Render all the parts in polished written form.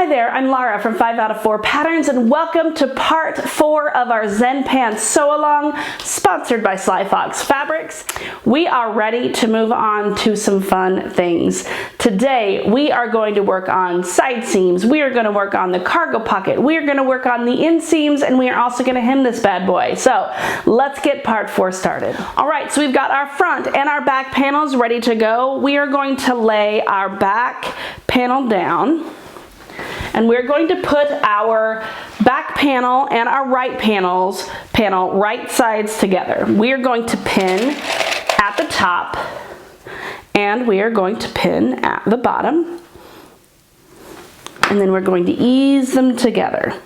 Hi there, I'm Lara from 5 out of 4 Patterns, and welcome to part 4 of our Zen Pants Sew Along, sponsored by Sly Fox Fabrics. We are ready to move on to some fun things. Today, we are going to work on side seams, we are going to work on the cargo pocket, we are going to work on the inseams, and we are also going to hem this bad boy. So, let's get part 4 started. Alright, so we've got our front and our back panels ready to go. We are going to lay our back panel down. And we're going to put our back panel and our right panel right sides together. We are going to pin at the top and we are going to pin at the bottom. And then we're going to ease them together.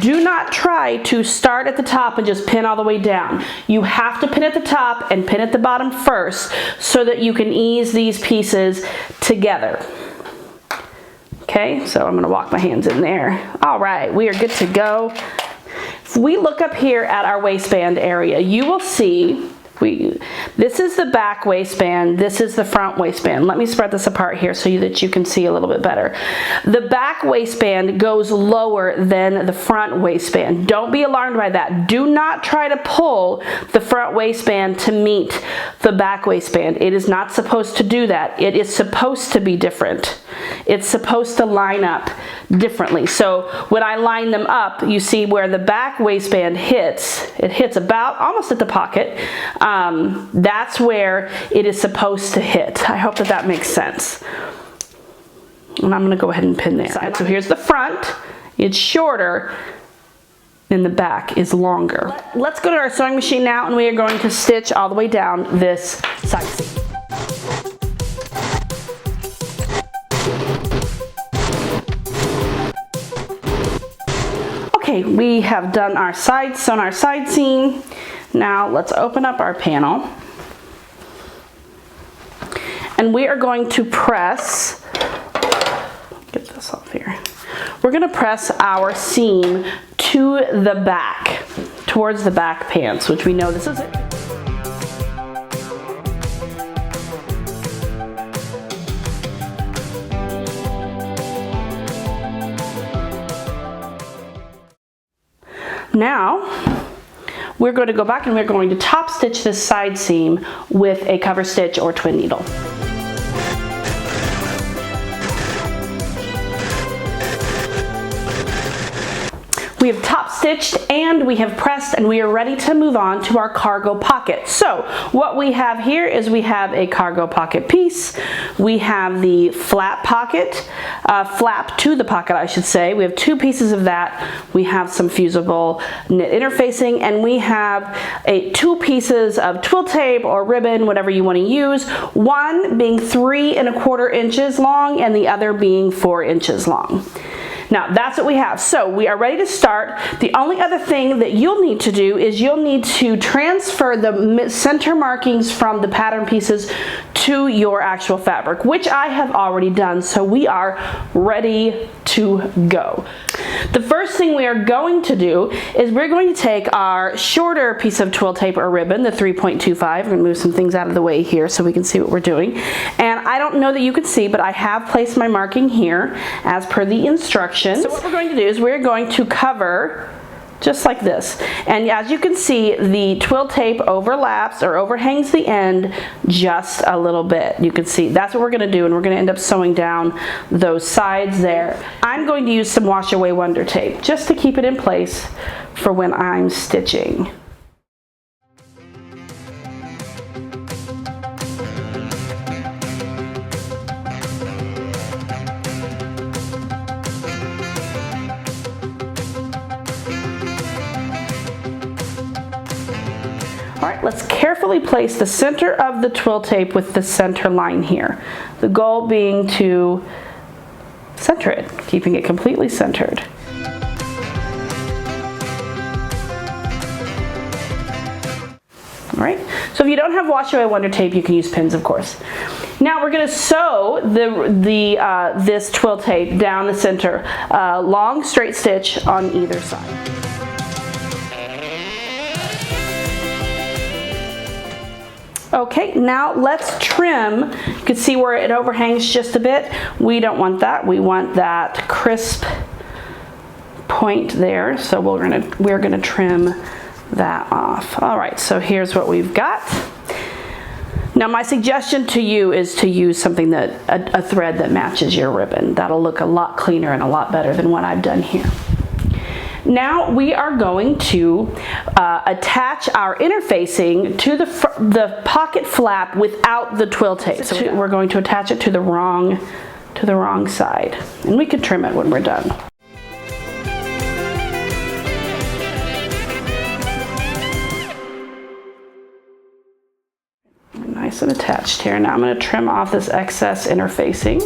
Do not try to start at the top and just pin all the way down. You have to pin at the top and pin at the bottom first so that you can ease these pieces together. Okay, so I'm going to walk my hands in there. All right, we are good to go. If we look up here at our waistband area, you will see this is the back waistband, this is the front waistband. Let me spread this apart here so that you can see a little bit better. The back waistband goes lower than the front waistband. Don't be alarmed by that. Do not try to pull the front waistband to meet the back waistband. It is not supposed to do that. It is supposed to be different. It's supposed to line up differently. So when I line them up, you see where the back waistband hits. It hits about almost at the pocket. That's where it is supposed to hit. I hope that that makes sense. And I'm going to go ahead and pin there. So here's the front. It's shorter and the back is longer. Let's go to our sewing machine now and we are going to stitch all the way down this side seam. Okay, we have done our sewn our side seam. Now let's open up our panel. And we are going to press, get this off here. We're going to press our seam to the back, towards the back pants, which we know this is it. Now, we're going to go back and we're going to top stitch this side seam with a cover stitch or twin needle. We have top stitched and we have pressed and we are ready to move on to our cargo pocket. So what we have here is we have a cargo pocket piece. We have the flap pocket, flap to the pocket I should say. We have two pieces of that. We have some fusible knit interfacing and we have two pieces of twill tape or ribbon, whatever you want to use. One being 3 1/4 inches long and the other being 4 inches long. Now that's what we have. So we are ready to start. The only other thing that you'll need to do is you'll need to transfer the center markings from the pattern pieces to your actual fabric, which I have already done. So we are ready to go. The first thing we are going to do is we're going to take our shorter piece of twill tape or ribbon, the 3.25. We're going to move some things out of the way here so we can see what we're doing. And I don't know that you can see, but I have placed my marking here as per the instructions. So what we're going to do is we're going to cover just like this. And as you can see, the twill tape overlaps or overhangs the end just a little bit. You can see that's what we're going to do, and we're going to end up sewing down those sides there. I'm going to use some wash away wonder tape just to keep it in place for when I'm stitching. Alright, let's carefully place the center of the twill tape with the center line here. The goal being to center it, keeping it completely centered. Alright, so if you don't have wash away wonder tape, you can use pins, of course. Now we're going to sew this twill tape down the center, long straight stitch on either side. Okay, now let's trim. You can see where it overhangs just a bit. We don't want that. We want that crisp point there. So we're gonna trim that off. All right, so here's what we've got. Now my suggestion to you is to use something that, a thread that matches your ribbon. That'll look a lot cleaner and a lot better than what I've done here. Now we are going to attach our interfacing to the pocket flap without the twill tape. So we're going to attach it to the wrong side, and we can trim it when we're done. Nice and attached here. Now I'm going to trim off this excess interfacing.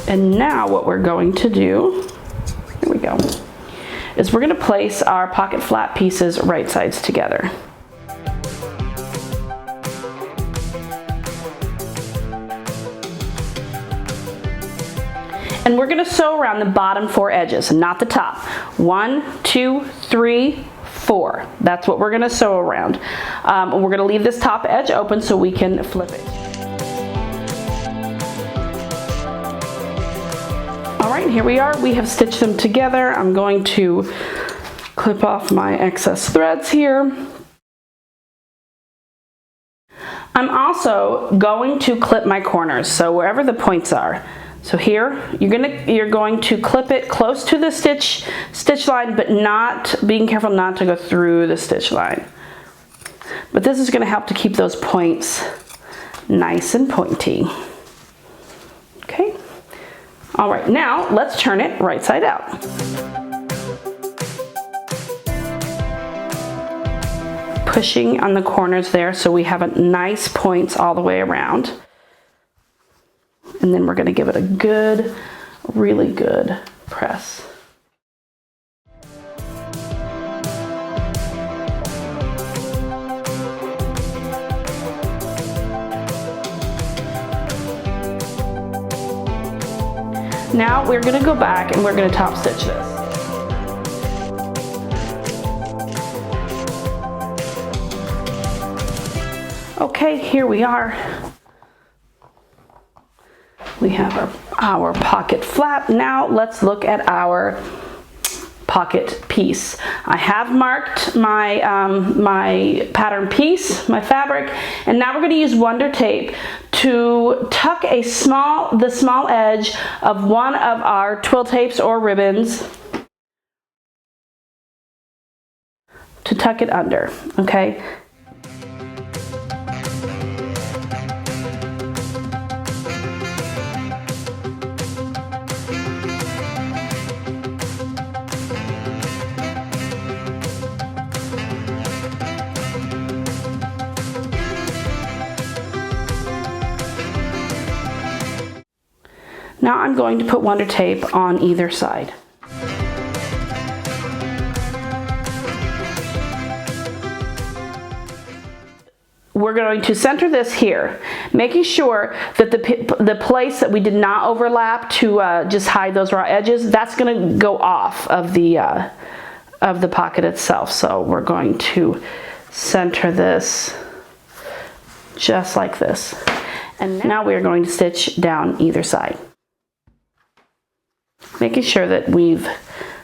And now what we're going to do, here we go, is we're going to place our pocket flap pieces right sides together. And we're going to sew around the bottom 4 edges, not the top. 1, 2, 3, 4. That's what we're going to sew around. And we're going to leave this top edge open so we can flip it. All right, here we are. We have stitched them together. I'm going to clip off my excess threads here. I'm also going to clip my corners, so wherever the points are. So here, you're going to clip it close to the stitch line, but not being careful not to go through the stitch line. But this is going to help to keep those points nice and pointy. Okay. All right, now let's turn it right side out. Pushing on the corners there so we have a nice points all the way around. And then we're going to give it a good, really good press. Now we're going to go back and we're going to top stitch this. Okay, here we are. We have our pocket flap. Now let's look at our pocket piece. I have marked my, my pattern piece, my fabric, and now we're going to use Wonder Tape to tuck the small edge of one of our twill tapes or ribbons to tuck it under, okay? Now I'm going to put Wonder Tape on either side. We're going to center this here, making sure that the place that we did not overlap to just hide those raw edges, that's going to go off of the pocket itself. So we're going to center this just like this. And now we are going to stitch down either side, making sure that we've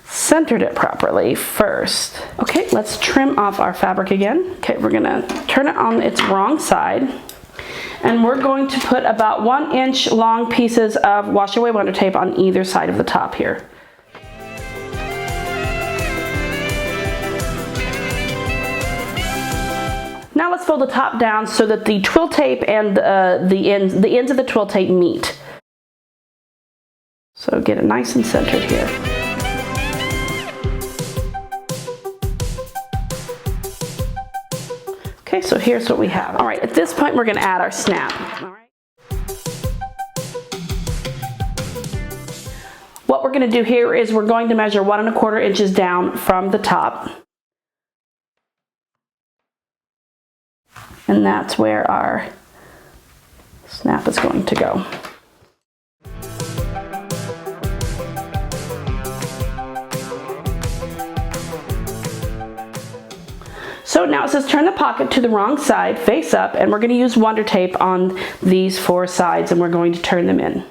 centered it properly first. Okay, let's trim off our fabric again. Okay, we're gonna turn it on its wrong side, and we're going to put about 1 inch long pieces of wash away Wonder Tape on either side of the top here. Now let's fold the top down so that the twill tape and the ends of the twill tape meet. So get it nice and centered here. Okay, so here's what we have. All right, at this point we're going to add our snap. All right. What we're going to do here is we're going to measure 1 1/4 inches down from the top. And that's where our snap is going to go. So now it says turn the pocket to the wrong side, face up, and we're going to use Wonder Tape on these 4 sides, and we're going to turn them in.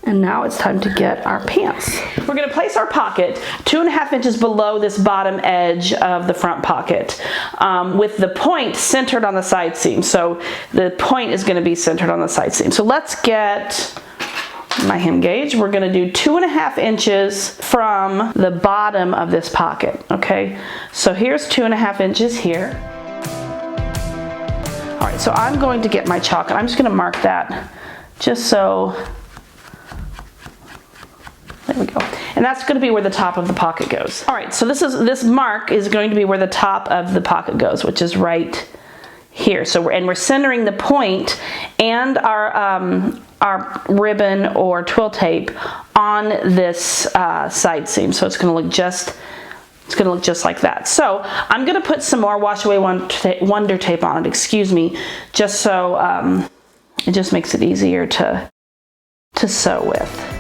And now it's time to get our pants. We're going to place our pocket 2.5 inches below this bottom edge of the front pocket, with the point centered on the side seam. So the point is going to be centered on the side seam. So let's get my hem gauge. We're going to do 2.5 inches from the bottom of this pocket. Okay, so here's 2.5 inches here. All right, so I'm going to get my chalk, and I'm just going to mark that just so. There we go. And that's going to be where the top of the pocket goes. All right, so this mark is going to be where the top of the pocket goes, which is right here. So we're centering the point and our ribbon or twill tape on this side seam. So it's going to look just like that. So I'm going to put some more Wash Away Wonder Tape on it, excuse me, just so it just makes it easier to sew with.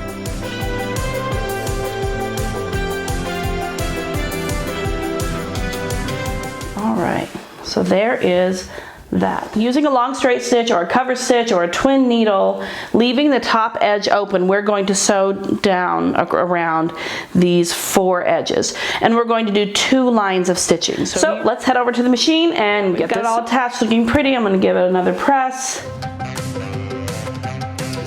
Alright, so there is that. Using a long straight stitch or a cover stitch or a twin needle, leaving the top edge open, we're going to sew down around these 4 edges. And we're going to do 2 lines of stitching. So let's head over to the machine and get this all attached, looking pretty. I'm going to give it another press.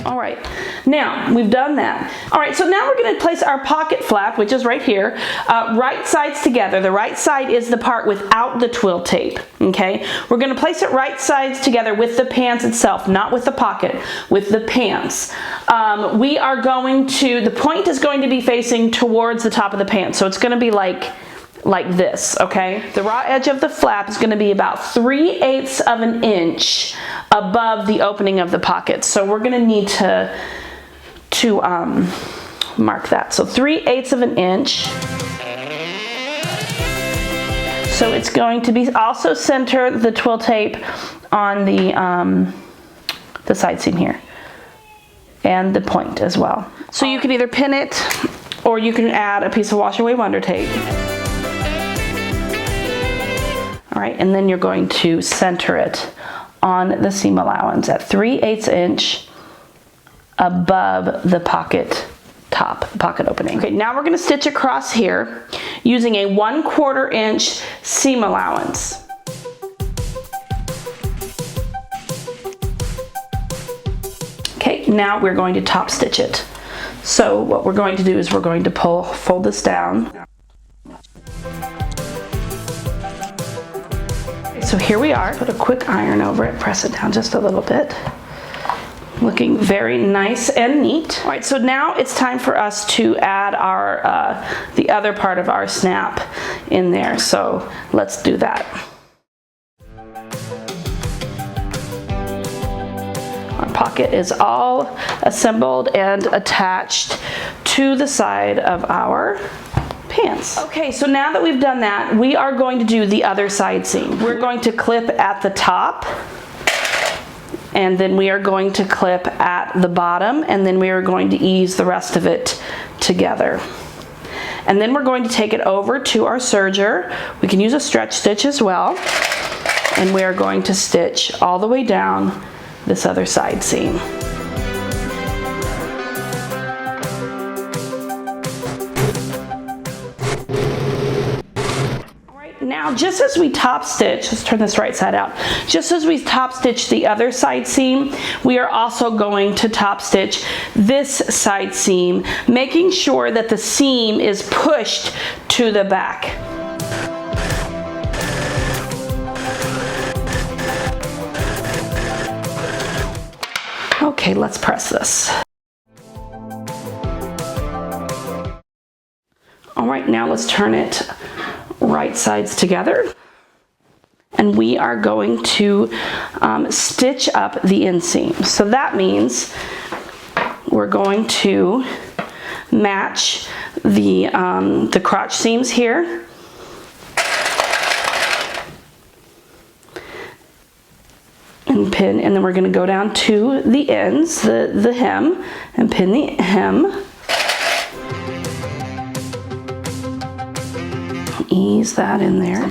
All right, now we've done that. All right, so now we're going to place our pocket flap, which is right here, right sides together. The right side is the part without the twill tape, okay? We're going to place it right sides together with the pants itself, not with the pocket, with the pants. We are going to, the point is going to be facing towards the top of the pants, so it's going to be like this, okay? The raw edge of the flap is going to be about 3/8 of an inch above the opening of the pocket. So we're going to need to mark that. So 3/8 of an inch. So it's going to be also center the twill tape on the side seam here and the point as well. So you can either pin it or you can add a piece of Wash Away Wonder Tape. All right, and then you're going to center it on the seam allowance at 3/8 inch above the pocket top, pocket opening. Okay, now we're going to stitch across here using a 1/4 inch seam allowance. Okay, now we're going to top stitch it. So what we're going to do is we're going to fold this down. So here we are, put a quick iron over it, press it down just a little bit. Looking very nice and neat. All right, so now it's time for us to add our the other part of our snap in there. So let's do that. Our pocket is all assembled and attached to the side of our pants. Okay, so now that we've done that, we are going to do the other side seam. We're going to clip at the top, and then we are going to clip at the bottom, and then we are going to ease the rest of it together. And then we're going to take it over to our serger. We can use a stretch stitch as well, and we are going to stitch all the way down this other side seam. Now, just as we top stitch, let's turn this right side out. Just as we top stitch the other side seam, we are also going to top stitch this side seam, making sure that the seam is pushed to the back. Okay, let's press this. All right, now let's turn it right sides together, and we are going to stitch up the inseam. So that means we're going to match the crotch seams here, and pin, and then we're going to go down to the ends, the hem, and pin the hem. Ease that in there.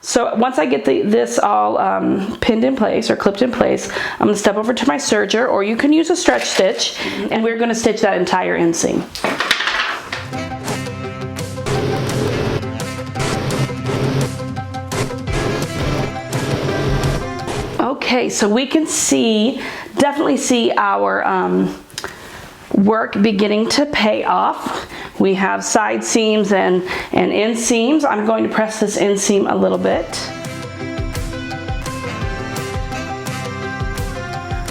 So once I get this all pinned in place or clipped in place, I'm going to step over to my serger, or you can use a stretch stitch, and we're going to stitch that entire inseam. Okay, so we can definitely see our work beginning to pay off. We have side seams and inseams. I'm going to press this inseam a little bit.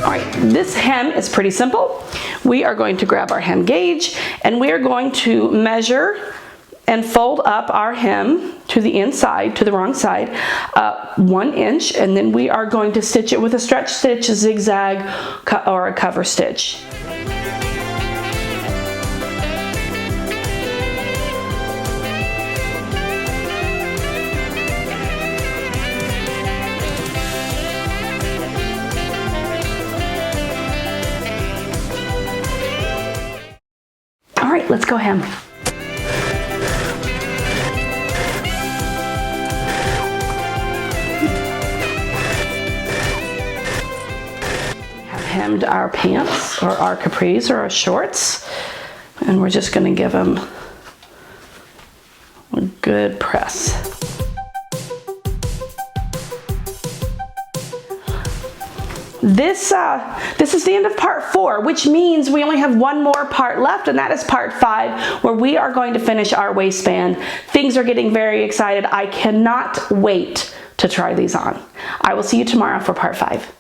All right, this hem is pretty simple. We are going to grab our hem gauge, and we are going to measure and fold up our hem to the inside, to the wrong side, 1 inch, and then we are going to stitch it with a stretch stitch, a zigzag, or a cover stitch. All right, let's go hem. Hemmed our pants or our capris or our shorts, and we're just going to give them a good press. This is the end of part 4, which means we only have one more part left, and that is part 5, where we are going to finish our waistband. Things are getting very excited. I cannot wait to try these on. I will see you tomorrow for part 5.